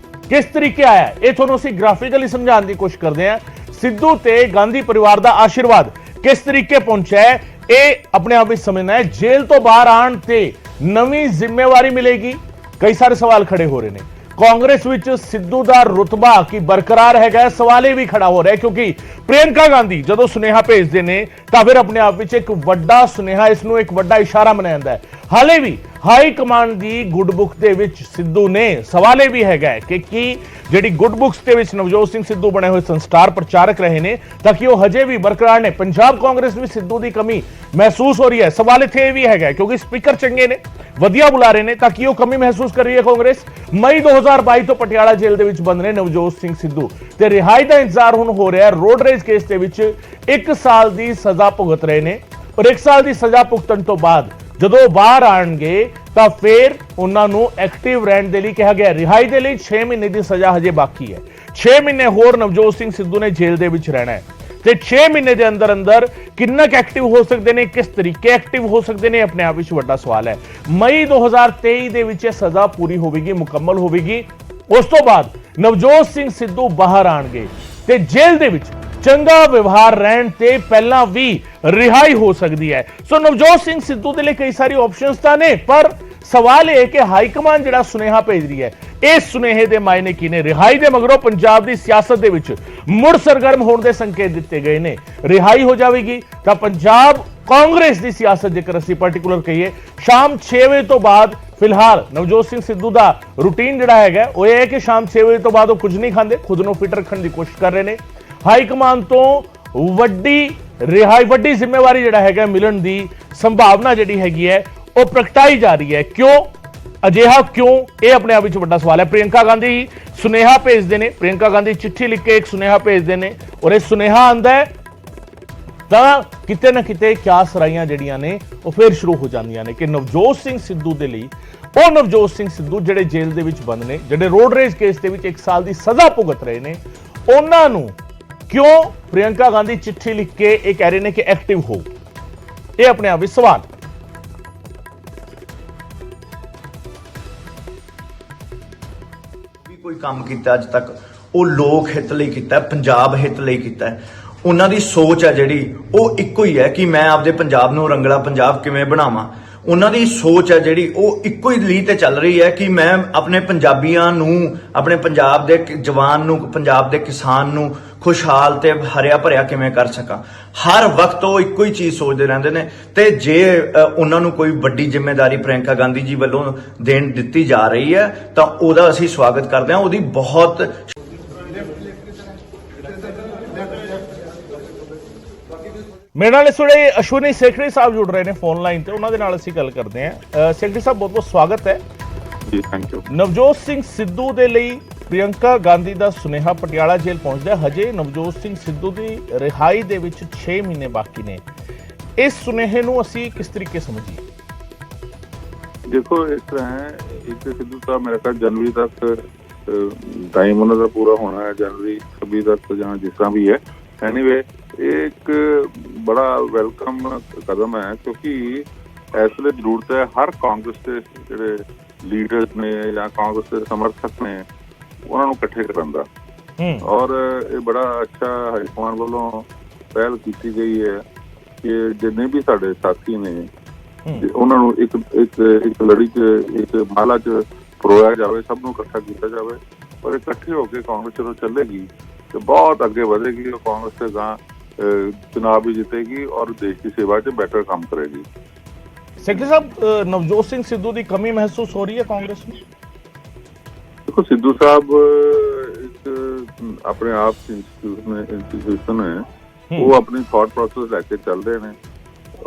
ਕਿਸ ਤਰੀਕੇ ਆਇਆ ਇਹ ਤੁਹਾਨੂੰ ਅਸੀਂ ਗ੍ਰਾਫਿਕਲੀ ਸਮਝਾਉਣ ਦੀ ਕੋਸ਼ਿਸ਼ ਕਰਦੇ ਹਾਂ। ਸਿੱਧੂ ਤੇ ਗਾਂਧੀ ਪਰਿਵਾਰ ਦਾ ਆਸ਼ੀਰਵਾਦ ਕਿਸ ਤਰੀਕੇ ਪਹੁੰਚਿਆ ਹੈ ਇਹ ਆਪਣੇ ਆਪ ਵਿੱਚ ਸਮਝਣਾ ਹੈ। ਜੇਲ੍ਹ ਤੋਂ ਬਾਹਰ ਆਉਣ ਤੇ ਨਵੀਂ ਜ਼ਿੰਮੇਵਾਰੀ ਮਿਲੇਗੀ, ਕਈ ਸਾਰੇ ਸਵਾਲ ਖੜੇ ਹੋ ਰਹੇ ਨੇ। ਕਾਂਗਰਸ ਵਿੱਚ ਸਿੱਧੂ ਦਾ ਰੁਤਬਾ ਕੀ ਬਰਕਰਾਰ ਹੈਗਾ, ਸਵਾਲ ਇਹ ਵੀ ਖੜਾ ਹੋ ਰਿਹਾ ਕਿਉਂਕਿ ਪ੍ਰਿਯੰਕਾ ਗਾਂਧੀ ਜਦੋਂ ਸੁਨੇਹਾ ਭੇਜਦੇ ਨੇ ਤਾਂ ਫਿਰ ਆਪਣੇ ਆਪ ਵਿੱਚ ਇੱਕ ਵੱਡਾ ਸੁਨੇਹਾ, ਇਸ ਨੂੰ ਇੱਕ ਵੱਡਾ ਇਸ਼ਾਰਾ ਮੰਨਿਆ ਜਾਂਦਾ ਹੈ। ਹਾਲੇ ਵੀ ਹਾਈ ਕਮਾਂਡ ਦੀ ਗੁੱਡ ਬੁੱਕ ਦੇ ਵਿੱਚ ਸਿੱਧੂ ਨੇ, ਸਵਾਲ ਇਹ ਵੀ ਹੈਗਾ ਕਿ ਕੀ ਜਿਹੜੀ ਗੁੱਡ ਬੁੱਕਸ ਦੇ ਵਿੱਚ ਨਵਜੋਤ ਸਿੰਘ ਸਿੱਧੂ ਬਣੇ ਹੋਏ ਸੰਸਟਾਰ ਪ੍ਰਚਾਰਕ ਰਹੇ ਨੇ ਤਾਂ ਕਿ ਉਹ ਹਜੇ ਵੀ ਬਰਕਰਾਰ ਨੇ। ਪੰਜਾਬ ਕਾਂਗਰਸ ਵਿੱਚ ਸਿੱਧੂ ਦੀ ਕਮੀ ਮਹਿਸੂਸ ਹੋ ਰਹੀ ਹੈ। ਸਵਾਲ ਇੱਥੇ ਇਹ ਵੀ ਹੈਗਾ ਕਿਉਂਕਿ ਸਪੀਕਰ ਚੰਗੇ ਨੇ, ਵਧੀਆ ਬੁਲਾ ਰਹੇ ਨੇ, ਤਾਂ ਕਿ ਉਹ ਕਮੀ ਮਹਿਸੂਸ ਕਰ ਰਹੀ ਹੈ ਕਾਂਗਰਸ। ਮਈ 2022 ਤੋਂ ਪਟਿਆਲਾ ਜੇਲ੍ਹ ਦੇ ਵਿੱਚ ਬੰਦ ਨੇ ਨਵਜੋਤ ਸਿੰਘ ਸਿੱਧੂ ਤੇ ਰਿਹਾਈ ਦਾ ਇੰਤਜ਼ਾਰ ਹੁਣ ਹੋ ਰਿਹਾ ਹੈ। ਰੋਡ ਰੇਜ ਕੇਸ ਦੇ ਵਿੱਚ 1 ਸਾਲ ਦੀ ਸਜ਼ਾ ਭੁਗਤ ਰਹੇ ਨੇ ਔਰ 1 ਸਾਲ ਦੀ ਸਜ਼ਾ ਭੁਗਤਣ ਤੋਂ ਬਾਅਦ ਜਦੋਂ ਬਾਹਰ ਆਣਗੇ ਤਾਂ ਫਿਰ ਉਹਨਾਂ ਨੂੰ ਐਕਟਿਵ ਰਹਿਣ ਦੇ ਲਈ ਕਿਹਾ ਗਿਆ। ਰਿਹਾਈ ਦੇ ਲਈ 6 ਮਹੀਨੇ ਦੀ ਸਜ਼ਾ ਹਜੇ ਬਾਕੀ ਹੈ। 6 ਮਹੀਨੇ ਹੋਰ ਨਵਜੋਤ ਸਿੰਘ ਸਿੱਧੂ ਨੇ ਜੇਲ੍ਹ ਦੇ ਵਿੱਚ ਰਹਿਣਾ ਹੈ ਤੇ 6 ਮਹੀਨੇ ਦੇ ਅੰਦਰ ਅੰਦਰ ਕਿੰਨਾ ਕੁ ਐਕਟਿਵ ਹੋ ਸਕਦੇ ਨੇ, ਕਿਸ ਤਰੀਕੇ ਐਕਟਿਵ ਹੋ ਸਕਦੇ ਨੇ, ਆਪਣੇ ਆਪ ਵਿੱਚ ਵੱਡਾ ਸਵਾਲ ਹੈ। ਮਈ 2023 ਦੇ ਵਿੱਚ ਇਹ ਸਜ਼ਾ ਪੂਰੀ ਹੋਵੇਗੀ, ਮੁਕੰਮਲ ਹੋਵੇਗੀ। ਉਸ ਤੋਂ ਬਾਅਦ ਨਵਜੋਤ ਸਿੰਘ ਸਿੱਧੂ ਬਾਹਰ ਆਣਗੇ ਤੇ ਜੇਲ੍ਹ ਦੇ ਵਿੱਚ ਚੰਗਾ ਵਿਵਹਾਰ ਰਹਿਣ ਤੇ ਪਹਿਲਾਂ ਵੀ ਰਿਹਾਈ ਹੋ ਸਕਦੀ ਹੈ। ਸੋ ਨਵਜੋਤ ਸਿੰਘ ਸਿੱਧੂ ਦੇ ਲਈ ਕਈ ਸਾਰੀ ਆਪਸ਼ਨਸ ਤਾਂ ਨੇ, ਪਰ ਸਵਾਲ ਇਹ ਕਿ ਹਾਈ ਕਮਾਂਡ ਜਿਹੜਾ ਸੁਨੇਹਾ ਭੇਜ ਰਹੀ ਹੈ, ਇਸ ਸੁਨੇਹੇ ਦੇ ਮਾਇਨੇ ਕੀ ਨੇ। ਰਿਹਾਈ ਦੇ ਮਗਰੋਂ ਪੰਜਾਬ ਦੀ ਸਿਆਸਤ ਦੇ ਵਿੱਚ ਮੁੜ ਸਰਗਰਮ ਹੋਣ ਦੇ ਸੰਕੇਤ ਦਿੱਤੇ ਗਏ ਨੇ। ਰਿਹਾਈ ਹੋ ਜਾਵੇਗੀ ਤਾਂ ਪੰਜਾਬ ਕਾਂਗਰਸ ਦੀ ਸਿਆਸਤ, ਜੇਕਰ ਅਸੀਂ ਪਾਰਟਿਕੂਲਰ ਕਹੀਏ, ਸ਼ਾਮ 6 ਵਜੇ ਤੋਂ ਬਾਅਦ ਫਿਲਹਾਲ ਨਵਜੋਤ ਸਿੰਘ ਸਿੱਧੂ ਦਾ ਰੂਟੀਨ ਜਿਹੜਾ ਹੈਗਾ ਉਹ ਇਹ ਹੈ ਕਿ ਸ਼ਾਮ 6 ਵਜੇ ਤੋਂ ਬਾਅਦ ਉਹ ਕੁਝ ਨਹੀਂ ਖਾਂਦੇ, ਖੁਦ ਨੂੰ ਫਿਟ ਰੱਖਣ ਦੀ ਕੋਸ਼ਿਸ਼ ਕਰ ਰਹੇ ਨੇ। ਹਾਈ ਕਮਾਂਡ ਤੋਂ ਵੱਡੀ ਰਿਹਾਈ, ਵੱਡੀ ਜ਼ਿੰਮੇਵਾਰੀ ਜਿਹੜਾ ਹੈਗਾ ਮਿਲਣ ਦੀ ਸੰਭਾਵਨਾ ਜਿਹੜੀ ਹੈਗੀ ਹੈ ਉਹ ਪ੍ਰਗਟਾਈ ਜਾ ਰਹੀ ਹੈ। ਕਿਉਂ ਅਜਿਹਾ, ਕਿਉਂ, ਇਹ ਆਪਣੇ ਆਪ ਵਿੱਚ ਵੱਡਾ ਸਵਾਲ ਹੈ। ਪ੍ਰਿਯੰਕਾ ਗਾਂਧੀ ਸੁਨੇਹਾ ਭੇਜਦੇ ਨੇ, ਪ੍ਰਿਯੰਕਾ ਗਾਂਧੀ ਚਿੱਠੀ ਲਿਖ ਕੇ ਇੱਕ ਸੁਨੇਹਾ ਭੇਜਦੇ ਨੇ ਔਰ ਇਹ ਸੁਨੇਹਾ ਆਂਦਾ ਹੈ ਤਾਂ ਕਿਤੇ ਨਾ ਕਿਤੇ ਕਿਆਸ ਰਾਈਆਂ ਜਿਹੜੀਆਂ ਨੇ ਉਹ ਫਿਰ ਸ਼ੁਰੂ ਹੋ ਜਾਂਦੀਆਂ ਨੇ ਕਿ ਨਵਜੋਤ ਸਿੰਘ ਸਿੱਧੂ ਦੇ ਲਈ, ਉਹ ਨਵਜੋਤ ਸਿੰਘ ਸਿੱਧੂ ਜਿਹੜੇ ਜੇਲ੍ਹ ਦੇ ਵਿੱਚ ਬੰਦ ਨੇ, ਜਿਹੜੇ ਰੋਡ ਰੇਜ ਕੇਸ ਦੇ ਵਿੱਚ 1 ਸਾਲ ਦੀ ਸਜ਼ਾ ਭੁਗਤ ਰਹੇ ਨੇ, ਉਹਨਾਂ ਨੂੰ ਕਿਉਂ ਪ੍ਰਿਯੰਕਾ ਗਾਂਧੀ ਚਿੱਠੀ ਲਿਖ ਕੇ ਇਹ ਕਹਿ ਰਹੇ ਨੇ ਕਿ ਐਕਟਿਵ ਹੋ। ਇਹ ਆਪਣੇ ਆਪ ਵਿੱਚ ਸਵਾਲ। ਕੋਈ ਕੰਮ ਕੀਤਾ ਅੱਜ ਤੱਕ ਉਹ ਲੋਕ ਹਿੱਤ ਲਈ ਕੀਤਾ, ਪੰਜਾਬ ਹਿੱਤ ਲਈ ਕੀਤਾ। ਉਹਨਾਂ ਦੀ ਸੋਚ ਹੈ ਜਿਹੜੀ ਉਹ ਇੱਕੋ ਹੀ ਹੈ ਕਿ ਮੈਂ ਆਪਦੇ ਪੰਜਾਬ ਨੂੰ ਰੰਗਲਾ ਪੰਜਾਬ ਕਿਵੇਂ ਬਣਾਵਾਂ। ਉਹਨਾਂ ਦੀ ਸੋਚ ਹੈ ਜਿਹੜੀ ਉਹ ਇੱਕੋ ਹੀ ਲੀਹ ਤੇ ਚੱਲ ਰਹੀ ਹੈ ਕਿ ਮੈਂ ਆਪਣੇ ਪੰਜਾਬੀਆਂ ਨੂੰ, ਆਪਣੇ ਪੰਜਾਬ ਦੇ ਜਵਾਨ ਨੂੰ, ਪੰਜਾਬ ਦੇ ਕਿਸਾਨ ਨੂੰ ਖੁਸ਼ਹਾਲ ਤੇ ਹਰਿਆ ਭਰਿਆ ਕਿਵੇਂ ਕਰ ਸਕਾਂ। ਹਰ ਵਕਤ ਉਹ ਇੱਕੋ ਹੀ ਚੀਜ਼ ਸੋਚਦੇ ਰਹਿੰਦੇ ਨੇ ਤੇ ਜੇ ਉਹਨਾਂ ਨੂੰ ਕੋਈ ਵੱਡੀ ਜ਼ਿੰਮੇਵਾਰੀ ਪ੍ਰਿਯੰਕਾ ਗਾਂਧੀ ਜੀ ਵੱਲੋਂ ਦੇਣ ਦਿੱਤੀ ਜਾ ਰਹੀ ਹੈ ਤਾਂ ਉਹਦਾ ਅਸੀਂ ਸਵਾਗਤ ਕਰਦੇ ਹਾਂ। ਉਹਦੀ ਬਹੁਤ ਮੇਰੇ ਨਾਲ ਇਸ ਵੇਲੇ ਅਸ਼ਵਨੀ ਸੈਕਟਰੀ ਸਾਹਿਬ ਜੁੜ ਰਹੇ ਨੇ ਫੋਨ ਲਾਈਨ ਤੇ, ਉਹਨਾਂ ਦੇ ਨਾਲ ਅਸੀਂ ਗੱਲ ਕਰਦੇ ਹਾਂ। ਸੈਕਟਰੀ ਸਾਹਿਬ, ਬਹੁਤ ਬਹੁਤ ਸਵਾਗਤ ਹੈ ਜੀ। Thank you. ਨਵਜੋਤ ਸਿੰਘ ਸਿੱਧੂ ਦੇ ਲਈ ਪ੍ਰਿਯੰਕਾ ਗਾਂਧੀ ਦਾ ਸੁਨੇਹਾ ਪਟਿਆਲਾ ਜੇਲ੍ਹ ਪਹੁੰਚਦਾ। ਹਜੇ ਨਵਜੋਤ ਸਿੰਘ ਸਿੱਧੂ ਦੀ ਰਿਹਾਈ ਦੇ ਵਿੱਚ 6 ਮਹੀਨੇ ਬਾਕੀ ਨੇ। ਇਸ ਸੁਨੇਹੇ ਨੂੰ ਅਸੀਂ ਕਿਸ ਤਰੀਕੇ ਸਮਝੀਏ? ਦੇਖੋ, ਇਸ ਤਰ੍ਹਾਂ ਹੈ, ਇੱਕ ਸਿੱਧੂ ਸਾਹਿਬ ਮੇਰੇ ਖਿਆਲ ਜਨਵਰੀ ਤੱਕ ਟਾਈਮ ਉਹਨਾਂ ਦਾ ਪੂਰਾ ਹੋਣਾ ਹੈ, ਜਨਵਰੀ 26 ਤੱਕ ਜਾਂ ਜਿਸ ਤਰ੍ਹਾਂ ਵੀ ਹੈ। ਐਨੀਵੇ, ਇਹ ਇੱਕ ਬੜਾ ਵੈਲਕਮ ਕਦਮ ਹੈ ਕਿਉਂਕਿ ਇਸ ਵੇਲੇ ਜ਼ਰੂਰਤ ਹੈ ਹਰ ਕਾਂਗਰਸ ਦੇ ਜਿਹੜੇ ਲੀਡਰਸ ਨੇ ਜਾਂ ਕਾਂਗਰਸ ਦੇ ਸਮਰਥਕ ਨੇ ਉਹਨਾਂ ਨੂੰ ਇਕੱਠੇ ਕਰਨ ਦਾ। ਔਰ ਇਹ ਬੜਾ ਅੱਛਾ ਹਾਈਕਮਾਂਡ ਵੱਲੋਂ ਪਹਿਲ ਕੀਤੀ ਗਈ ਹੈ ਕਿ ਜਿੰਨੇ ਵੀ ਸਾਡੇ ਸਾਥੀ ਨੇ ਉਹਨਾਂ ਨੂੰ ਇੱਕ ਲੜੀ 'ਚ, ਇੱਕ ਮਾਲਾ 'ਚ ਪਰੋਇਆ ਜਾਵੇ, ਸਭ ਨੂੰ ਇਕੱਠਾ ਕੀਤਾ ਜਾਵੇ ਔਰ ਇਕੱਠੇ ਹੋ ਕੇ ਕਾਂਗਰਸ ਜਦੋਂ ਚੱਲੇਗੀ ਤੇ ਬਹੁਤ ਅੱਗੇ ਵਧੇਗੀ। ਉਹ ਕਾਂਗਰਸ ਤੇ ਗਾਂ ਚੁਣਾਵ ਵੀ ਜਿੱਤੇਗੀ ਔਰ ਦੇਸ਼ ਦੀ ਸੇਵਾ 'ਚ ਬੈਟਰ ਕੰਮ ਕਰੇਗੀ। ਸੈਕਟਰੀ ਸਾਹਿਬ, ਨਵਜੋਤ ਸਿੰਘ ਸਿੱਧੂ ਦੀ ਕਮੀ ਮਹਿਸੂਸ ਹੋ ਰਹੀ ਹੈ ਕਾਂਗਰਸ ਨੂੰ? ਦੇਖੋ, ਸਿੱਧੂ ਸਾਹਿਬ ਇੱਕ ਆਪਣੇ ਆਪ ਇੰਸਟੀਟਿਊਸ਼ਨ ਹੈ, ਉਹ ਆਪਣੀ ਥਾਟ ਪ੍ਰੋਸੈਸ ਲੈ ਕੇ ਚੱਲ ਰਹੇ ਨੇ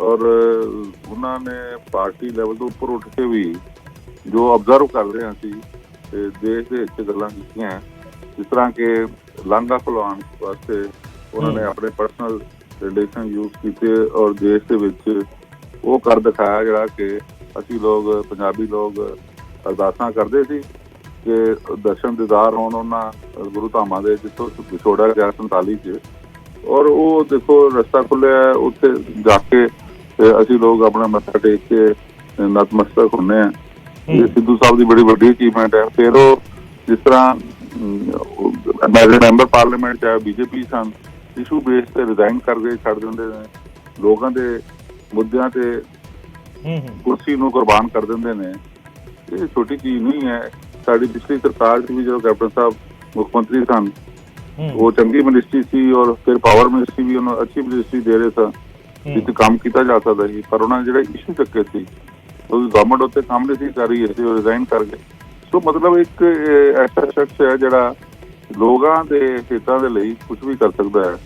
ਔਰ ਉਹਨਾਂ ਨੇ ਪਾਰਟੀ ਲੈਵਲ ਤੋਂ ਉੱਪਰ ਉੱਠ ਕੇ ਵੀ ਜੋ ਅਬਜ਼ਰਵ ਕਰ ਰਹੇ ਸੀ ਤੇ ਦੇਸ਼ ਦੇ ਵਿੱਚ ਗੱਲਾਂ ਕੀਤੀਆਂ, ਜਿਸ ਤਰ੍ਹਾਂ ਕਿ ਲਾਂਘਾ ਖੁਲਾਉਣ ਵਾਸਤੇ ਉਹਨਾਂ ਨੇ ਆਪਣੇ ਪਰਸਨਲ ਰਿਲੇਸ਼ਨ ਯੂਜ਼ ਕੀਤੇ ਔਰ ਦੇਸ਼ ਦੇ ਵਿੱਚ ਉਹ ਕਰ ਦਿਖਾਇਆ ਜਿਹੜਾ ਕਿ ਅਸੀਂ ਲੋਕ, ਪੰਜਾਬੀ ਲੋਕ ਅਰਦਾਸਾਂ ਕਰਦੇ ਸੀ ਕਿ ਦਰਸ਼ਨ ਦੀਦਾਰ ਹੋਣ ਉਹਨਾਂ ਗੁਰੂ ਧਾਮਾਂ ਦੇ ਜਿੱਥੋਂ ਵਿਛੋੜਿਆ ਗਿਆ 47 'ਚ। ਔਰ ਉਹ ਦੇਖੋ ਰਸਤਾ ਖੁੱਲਿਆ, ਉੱਥੇ ਜਾ ਕੇ ਅਸੀਂ ਲੋਕ ਆਪਣਾ ਮੱਥਾ ਟੇਕ ਕੇ ਨਤਮਸਤਕ ਹੁੰਦੇ ਹਾਂ। ਇਹ ਸਿੱਧੂ ਸਾਹਿਬ ਦੀ ਬੜੀ ਵੱਡੀ ਅਚੀਵਮੈਂਟ ਹੈ। ਫਿਰ ਉਹ ਜਿਸ ਤਰ੍ਹਾਂ ਮੈਂਬਰ ਪਾਰਲੀਮੈਂਟ ਚਾਹੇ ਬੀਜੇਪੀ ਸਨ, ਇਸ਼ੂ ਬੇਸ ਤੇ ਰਿਜ਼ਾਈਨ ਕਰਕੇ ਛੱਡ ਦਿੰਦੇ ਨੇ, ਲੋਕਾਂ ਦੇ ਮੁੱਦਿਆਂ ਤੇ ਕੁਰਸੀ ਨੂੰ ਕੁਰਬਾਨ ਕਰ ਦਿੰਦੇ ਨੇ। ਇਹ ਛੋਟੀ ਚੀਜ਼ ਨਹੀਂ ਹੈ। ਸਾਡੀ ਪਿਛਲੀ ਸਰਕਾਰ 'ਚ ਵੀ ਜਦੋਂ ਕੈਪਟਨ ਸਾਹਿਬ ਮੁੱਖ ਮੰਤਰੀ ਸਨ, ਉਹ ਚੰਗੀ ਮਿਨਿਸਟਰੀ ਸੀ ਔਰ ਫਿਰ ਪਾਵਰ ਮਿਨਿਸਟਰੀ ਵੀ ਉਹਨਾਂ ਅੱਛੀ ਮਿਨਿਸਟਰੀ ਦੇ ਰਹੇ ਸਨ, ਜਿੱਥੇ ਕੰਮ ਕੀਤਾ ਜਾ ਸਕਦਾ ਸੀ। ਪਰ ਉਹਨਾਂ ਨੇ ਜਿਹੜੇ ਇਸ਼ੂ ਚੱਕੇ ਸੀ, ਉਹ ਗਵਰਨਮੈਂਟ ਉੱਤੇ ਕੰਮ ਨਹੀਂ ਸੀ ਕਰ ਰਹੀ ਸੀ, ਉਹ ਰਿਜ਼ਾਈਨ ਕਰ ਗਏ। ਸੋ ਮਤਲਬ ਇੱਕ ਐਸਾ ਸ਼ਖਸ ਹੈ ਜਿਹੜਾ ਲੋਕਾਂ ਦੇ ਹਿੱਤਾਂ ਦੇ ਲਈ ਕੁਝ ਵੀ ਕਰ ਸਕਦਾ ਹੈ,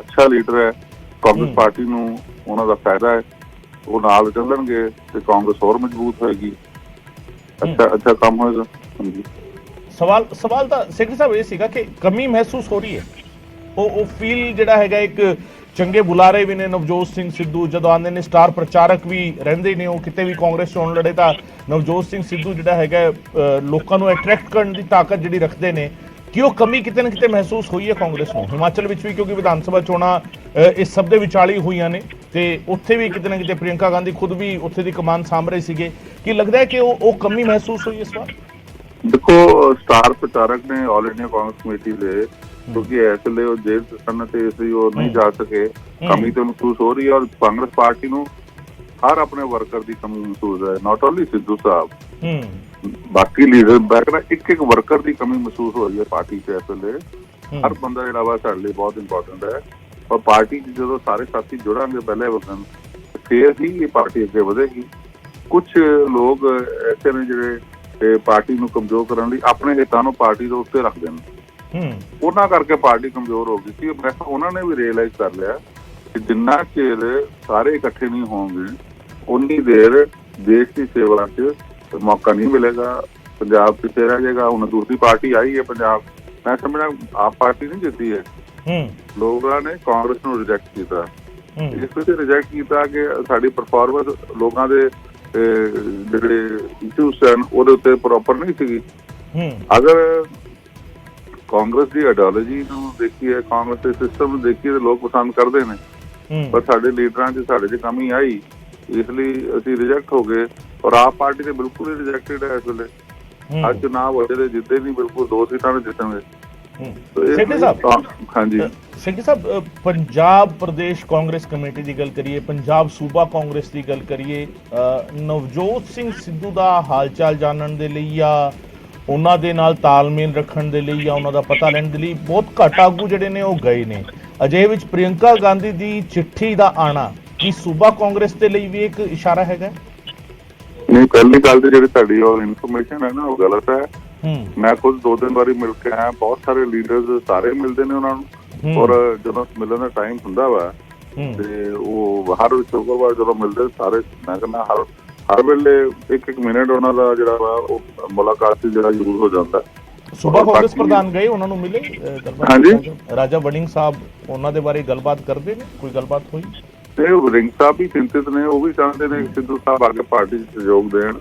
ਅੱਛਾ ਲੀਡਰ ਹੈ। ਕਾਂਗਰਸ ਪਾਰਟੀ ਨੂੰ ਉਹਨਾਂ ਦਾ ਫਾਇਦਾ ਹੈ, ਉਹ ਨਾਲ ਚੱਲਣਗੇ ਤੇ ਕਾਂਗਰਸ ਹੋਰ ਮਜ਼ਬੂਤ ਹੋਏਗੀ, ਅੱਛਾ ਕੰਮ ਹੋਏਗਾ। ਹਾਂਜੀ, ਸਵਾਲ ਤਾਂ ਸੈਕਟਰੀ ਸਾਹਿਬ ਇਹ ਸੀਗਾ ਕਿ ਕਮੀ ਮਹਿਸੂਸ ਹੋ ਰਹੀ ਹੈ, ਉਹ ਫੀਲ ਜਿਹੜਾ ਹੈਗਾ, ਇੱਕ ਚੰਗੇ ਬੁਲਾਰੇ ਵੀ ਨੇ ਨਵਜੋਤ ਸਿੰਘ ਸਿੱਧੂ, ਜਦੋਂ ਆਉਂਦੇ ਨੇ ਸਟਾਰ ਪ੍ਰਚਾਰਕ ਵੀ ਰਹਿੰਦੇ ਨੇ, ਉਹ ਕਿਤੇ ਵੀ ਕਾਂਗਰਸ ਚੋਣ ਲੜੇ ਤਾਂ ਨਵਜੋਤ ਸਿੰਘ ਸਿੱਧੂ ਜਿਹੜਾ ਹੈਗਾ ਲੋਕਾਂ ਨੂੰ ਅਟਰੈਕਟ ਕਰਨ ਦੀ ਤਾਕਤ ਜਿਹੜੀ ਰੱਖਦੇ ਨੇ, ਕਿ ਉਹ ਕਮੀ ਕਿਤੇ ਨਾ ਕਿਤੇ ਮਹਿਸੂਸ ਹੋਈ ਹੈ ਕਾਂਗਰਸ ਨੂੰ ਹਿਮਾਚਲ ਵਿੱਚ ਵੀ, ਕਿਉਂਕਿ ਵਿਧਾਨ ਸਭਾ ਚੋਣਾਂ ਇਸ ਸਭ ਦੇ ਵਿਚਾਲੇ ਹੋਈਆਂ ਨੇ ਤੇ ਉੱਥੇ ਵੀ ਕਿਤੇ ਨਾ ਕਿਤੇ ਪ੍ਰਿਯੰਕਾ ਗਾਂਧੀ ਖੁਦ ਵੀ ਉੱਥੇ ਦੀ ਕਮਾਨ ਸਾਂਭ ਰਹੇ ਸੀਗੇ। ਕੀ ਲੱਗਦਾ ਹੈ ਕਿ ਉਹ ਕਮੀ ਮਹਿਸੂਸ ਹੋਈ ਇਸ ਵਾਰ? ਦੇਖੋ, ਸਟਾਰ ਪ੍ਰਚਾਰਕ ਨੇ ਆਲ ਇੰਡੀਆ ਕਾਂਗਰਸ ਕਮੇਟੀ ਦੇ, ਕਿਉਂਕਿ ਇਸ ਵੇਲੇ ਉਹ ਜੇਲ੍ਹ 'ਚ ਸਨ ਤੇ ਇਸ ਲਈ ਉਹ ਨਹੀਂ ਜਾ ਸਕੇ, ਕਮੀ ਤਾਂ ਮਹਿਸੂਸ ਹੋ ਰਹੀ ਹੈ। ਔਰ ਕਾਂਗਰਸ ਪਾਰਟੀ ਨੂੰ ਹਰ ਆਪਣੇ ਵਰਕਰ ਦੀ ਕਮੀ ਮਹਿਸੂਸ ਹੈ, ਨਾਟ ਓਨਲੀ ਸਿੱਧੂ ਸਾਹਿਬ, ਬਾਕੀ ਲੀਡਰ ਬੈਕਰ, ਇੱਕ ਵਰਕਰ ਦੀ ਕਮੀ ਮਹਿਸੂਸ ਹੋ ਰਹੀ ਹੈ ਪਾਰਟੀ 'ਚ ਇਸ ਵੇਲੇ। ਹਰ ਬੰਦਾ ਜਿਹੜਾ ਵਾ ਸਾਡੇ ਲਈ ਬਹੁਤ ਇੰਪੋਰਟੈਂਟ ਹੈ, ਔਰ ਪਾਰਟੀ 'ਚ ਜਦੋਂ ਸਾਰੇ ਸਾਥੀ ਜੁੜਾਂਗੇ ਪਹਿਲੇ ਵਕਨ, ਫਿਰ ਹੀ ਇਹ ਪਾਰਟੀ ਅੱਗੇ ਵਧੇਗੀ। ਕੁਝ ਲੋਕ ਐਸੇ ਨੇ ਜਿਹੜੇ ਪਾਰਟੀ ਨੂੰ ਕਮਜ਼ੋਰ ਕਰਨ ਲਈ ਆਪਣੇ ਹਿੱਤਾਂ ਨੂੰ ਪਾਰਟੀ ਦੇ ਉੱਤੇ ਰੱਖਦੇ ਨੇ, ਉਹਨਾਂ ਕਰਕੇ ਪਾਰਟੀ ਕਮਜ਼ੋਰ ਹੋ ਗਈ ਸੀ। ਮੈਂ ਉਹਨਾਂ ਨੇ ਵੀ ਰਿਅਲਾਈਜ਼ ਕਰ ਲਿਆ ਕਿ ਜਿੰਨਾ ਚਿਰ ਸਾਰੇ ਇਕੱਠੇ ਨਹੀਂ ਹੋਣਗੇ, ਉਨੀ ਦੇਰ ਦੇਸ਼ ਦੀ ਸੇਵਾ 'ਚ ਮੌਕਾ ਨਹੀਂ ਮਿਲੇਗਾ, ਪੰਜਾਬ ਪਿੱਛੇ ਰਹਿ ਜਾਏਗਾ। ਹੁਣ ਦੂਸਰੀ ਪਾਰਟੀ ਆਈ ਹੈ ਪੰਜਾਬ, ਮੈਂ ਸਮਝਦਾ ਆਪ ਪਾਰਟੀ ਨਹੀਂ ਜਿੱਤੀ ਹੈ, ਲੋਕਾਂ ਨੇ ਕਾਂਗਰਸ ਨੂੰ ਰਿਜੈਕਟ ਕੀਤਾ। ਇਸ ਵਿੱਚ ਰਿਜੈਕਟ ਕੀਤਾ ਕਿ ਸਾਡੀ ਪਰਫਾਰਮੈਂਸ ਲੋਕਾਂ ਦੇ ਜਿਹੜੇ ਇਸ਼ੂਸ ਹਨ ਉਹਦੇ ਉੱਤੇ ਪ੍ਰੋਪਰ ਨਹੀਂ ਸੀਗੀ। ਅਗਰ ਕਾਂਗਰਸ ਦੀ ਆਈਡੀਓਲੋਜੀ ਨੂੰ ਦੇਖੀਏ, ਕਾਂਗਰਸ ਦੇ ਸਿਸਟਮ ਨੂੰ ਦੇਖੀਏ ਤਾਂ ਲੋਕ ਪਸੰਦ ਕਰਦੇ ਨੇ, ਪਰ ਸਾਡੇ ਲੀਡਰਾਂ 'ਚ ਸਾਡੇ 'ਚ ਕਮੀ ਆਈ, ਇਸ ਲਈ ਅਸੀਂ ਰਿਜੈਕਟ ਹੋ ਗਏ। ਔਰ ਆਪ ਪਾਰਟੀ ਤੇ ਬਿਲਕੁਲ ਹੀ ਰਿਜੈਕਟਡ ਹੈ ਇਸ ਵੇਲੇ। ਅੱਜ ਚੁਣਾਵ ਹੋਏ ਤੇ ਜਿੱਤੇ ਨਹੀਂ, ਬਿਲਕੁਲ 2 ਸੀਟਾਂ ਨੇ ਜਿੱਤਣਗੇ। ਹਾਂਜੀ ਸੈਕਟਰੀ ਸਾਹਿਬ, ਪੰਜਾਬ ਪ੍ਰਦੇਸ਼ ਕਾਂਗਰਸ ਕਮੇਟੀ ਦੀ ਗੱਲ ਕਰੀਏ, ਪੰਜਾਬ ਸੂਬਾ ਕਾਂਗਰਸ ਦੀ ਗੱਲ ਕਰੀਏ, ਨਵਜੋਤ ਸਿੰਘ ਸਿੱਧੂ ਦਾ ਹਾਲ ਚਾਲ ਜਾਣਨ ਦੇ ਲਈ ਜਾਂ ਉਹਨਾਂ ਦੇ ਨਾਲ ਤਾਲਮੇਲ ਰੱਖਣ ਦੇ ਲਈ ਜਾਂ ਉਹਨਾਂ ਦਾ ਪਤਾ ਲੈਣ ਦੇ ਲਈ ਬਹੁਤ ਘੱਟ ਆਗੂ ਜਿਹੜੇ ਨੇ ਉਹ ਗਏ ਨੇ। ਅਜਿਹੇ ਵਿੱਚ ਪ੍ਰਿਯੰਕਾ ਗਾਂਧੀ ਦੀ ਚਿੱਠੀ ਦਾ ਆਣਾ ਕੀ ਸੂਬਾ ਕਾਂਗਰਸ ਦੇ ਲਈ ਵੀ ਇੱਕ ਇਸ਼ਾਰਾ ਹੈਗਾ? ਨਹੀਂ, ਪਹਿਲੀ ਗੱਲ ਤੇ ਜਿਹੜੀ ਤੁਹਾਡੀ ਉਹ ਇਨਫੋਰਮੇਸ਼ਨ ਹੈ ਨਾ, ਉਹ ਗਲਤ ਹੈ। ਮੈਂ ਖੁਦ 2-3 ਵਾਰੀ ਮਿਲ ਕੇ ਆਇਆ, ਬਹੁਤ ਸਾਰੇ ਲੀਡਰਸ ਸਾਰੇ ਮਿਲਦੇ ਨੇ ਉਹਨਾਂ ਨੂੰ, ਔਰ ਜਦੋਂ ਮਿਲਣ ਦਾ ਟਾਈਮ ਹੁੰਦਾ ਵਾ ਤੇ ਉਹ ਹਰ ਸ਼ੁੱਕਰਵਾਰ ਜਦੋਂ ਮਿਲਦੇ ਸਾਰੇ, ਮੈਂ ਕਹਿੰਦਾ ਹਰ ਵੇਲੇ ਇੱਕ ਮਿੰਟ ਉਹਨਾਂ ਦਾ ਜਿਹੜਾ ਵਾ ਉਹ ਮੁਲਾਕਾਤ ਜਿਹੜਾ ਜ਼ਰੂਰ ਹੋ ਜਾਂਦਾ। ਸੂਬਾ ਕਾਂਗਰਸ ਪ੍ਰਧਾਨ ਗਏ, ਉਹਨਾਂ ਨੂੰ ਮਿਲੇ? ਹਾਂਜੀ, ਰਾਜਾ ਵੜਿੰਗ ਸਾਹਿਬ ਉਹਨਾਂ ਦੇ ਬਾਰੇ ਗੱਲਬਾਤ ਕਰਦੇ ਨੇ, ਕੋਈ ਗੱਲਬਾਤ ਹੋਈ? ਤੇ ਵੜਿੰਗ ਸਾਹਿਬ ਵੀ ਚਿੰਤਿਤ ਨੇ, ਉਹ ਵੀ ਚਾਹੁੰਦੇ ਨੇ ਕਿ ਸਿੱਧੂ ਸਾਹਿਬ ਅੱਗੇ ਪਾਰਟੀ 'ਚ ਸਹਿਯੋਗ ਦੇਣ।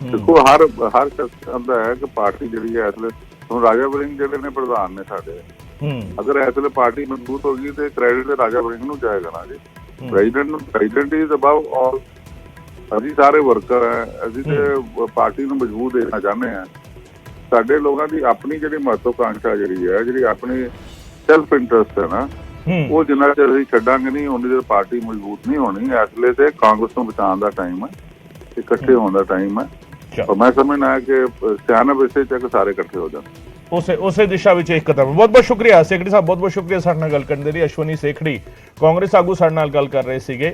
ਦੇਖੋ, ਹਰ ਸ਼ਖਸ ਚਾਹੁੰਦਾ ਹੈ ਕਿ ਪਾਰਟੀ ਜਿਹੜੀ ਹੈ ਇਸ ਵੇਲੇ, ਹੁਣ ਰਾਜਾ ਵੜਿੰਗ ਜਿਹੜੇ ਨੇ ਪ੍ਰਧਾਨ ਨੇ ਸਾਡੇ, ਅਗਰ ਇਸ ਵੇਲੇ ਪਾਰਟੀ ਮਜ਼ਬੂਤ ਹੋ ਗਈ ਤੇ ਕ੍ਰੈਡਿਟ ਤੇ ਰਾਜਾ ਵੜਿੰਗ ਨੂੰ ਜਾਏਗਾ ਨਾ ਜੀ। ਪ੍ਰੈਜ਼ੀਡੈਂਟ ਇਜ਼ ਅਬਵ ਆਲ। ਅਸੀਂ ਸਾਰੇ ਵਰਕਰ ਹੈ, ਅਸੀਂ ਤੇ ਪਾਰਟੀ ਨੂੰ ਮਜ਼ਬੂਤ ਦੇਖਣਾ ਚਾਹੁੰਦੇ ਹਾਂ। ਸਾਡੇ ਲੋਕਾਂ ਦੀ ਆਪਣੀ ਜਿਹੜੀ ਮਹੱਤਵਕਾਂਸ਼ਾ ਜਿਹੜੀ ਹੈ, ਜਿਹੜੀ ਆਪਣੀ ਸੈਲਫ ਇੰਟਰਸਟ ਹੈ ਨਾ, ਉਹ ਜਿੰਨਾ ਚਿਰ ਅਸੀਂ ਛੱਡਾਂਗੇ ਨਹੀਂ, ਉਨੀ ਦੇਰ ਪਾਰਟੀ ਮਜ਼ਬੂਤ ਨਹੀਂ ਹੋਣੀ। ਇਸ ਵੇਲੇ ਤੇ ਕਾਂਗਰਸ ਨੂੰ ਬਚਾਉਣ ਦਾ ਟਾਈਮ ਹੈ, ਇਕੱਠੇ ਹੋਣ ਦਾ ਟਾਈਮ ਹੈ। ਮੈਂ ਸਮਝਦਾ ਕਿ ਸਿਆਣਪ ਇਸੇ ਚ ਸਾਰੇ ਇਕੱਠੇ ਹੋ ਜਾਣ, ਉਸੇ ਦਿਸ਼ਾ ਵਿੱਚ ਇੱਕ ਕਦਮ। ਬਹੁਤ ਬਹੁਤ ਸ਼ੁਕਰੀਆ ਸੈਕਟਰੀ ਸਾਹਿਬ, ਬਹੁਤ ਬਹੁਤ ਸ਼ੁਕਰੀਆ ਸਾਡੇ ਨਾਲ ਗੱਲ ਕਰਨ ਦੇ ਲਈ। ਅਸ਼ਵਨੀ ਸੇਖੜੀ ਕਾਂਗਰਸ ਆਗੂ ਸਾਡੇ ਨਾਲ ਗੱਲ ਕਰ ਰਹੇ ਸੀਗੇ।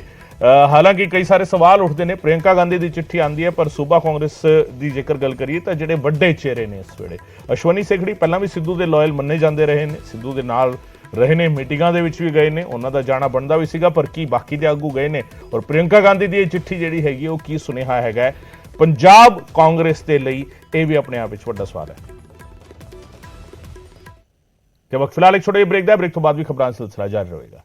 ਹਾਲਾਂਕਿ ਕਈ ਸਾਰੇ ਸਵਾਲ ਉੱਠਦੇ ਨੇ, ਪ੍ਰਿਯੰਕਾ ਗਾਂਧੀ ਦੀ ਚਿੱਠੀ ਆਉਂਦੀ ਹੈ, ਪਰ ਸੂਬਾ ਕਾਂਗਰਸ ਦੀ ਜੇਕਰ ਗੱਲ ਕਰੀਏ ਤਾਂ ਜਿਹੜੇ ਵੱਡੇ ਚਿਹਰੇ ਨੇ ਇਸ ਵੇਲੇ, ਅਸ਼ਵਨੀ ਸੇਖੜੀ ਪਹਿਲਾਂ ਵੀ ਸਿੱਧੂ ਦੇ ਲਾਇਲ ਮੰਨੇ ਜਾਂਦੇ ਰਹੇ ਨੇ, ਸਿੱਧੂ ਦੇ ਨਾਲ ਰਹੇ ਨੇ, ਮੀਟਿੰਗਾਂ ਦੇ ਵਿੱਚ ਵੀ ਗਏ ਨੇ, ਉਹਨਾਂ ਦਾ ਜਾਣਾ ਬਣਦਾ ਵੀ ਸੀਗਾ, ਪਰ ਕੀ ਬਾਕੀ ਦੇ ਆਗੂ ਗਏ ਨੇ? ਔਰ ਪ੍ਰਿਯੰਕਾ ਗਾਂਧੀ ਦੀ ਇਹ ਚਿੱਠੀ ਜਿਹੜੀ ਹੈਗੀ ਉਹ ਕੀ ਸੁਨੇਹਾ ਹੈਗਾ ਪੰਜਾਬ ਕਾਂਗਰਸ ਦੇ ਲਈ, ਇਹ ਵੀ ਆਪਣੇ ਆਪ ਵਿੱਚ ਵੱਡਾ ਸਵਾਲ ਹੈ। ਤੇ ਵਕਤ ਫਿਲਹਾਲ ਇੱਕ ਛੋਟੇ ਜਿਹੇ ਬ੍ਰੇਕ ਦਾ, ਬ੍ਰੇਕ ਤੋਂ ਬਾਅਦ ਵੀ ਖਬਰਾਂ ਦਾ ਸਿਲਸਿਲਾ ਜਾਰੀ ਰਹੇਗਾ।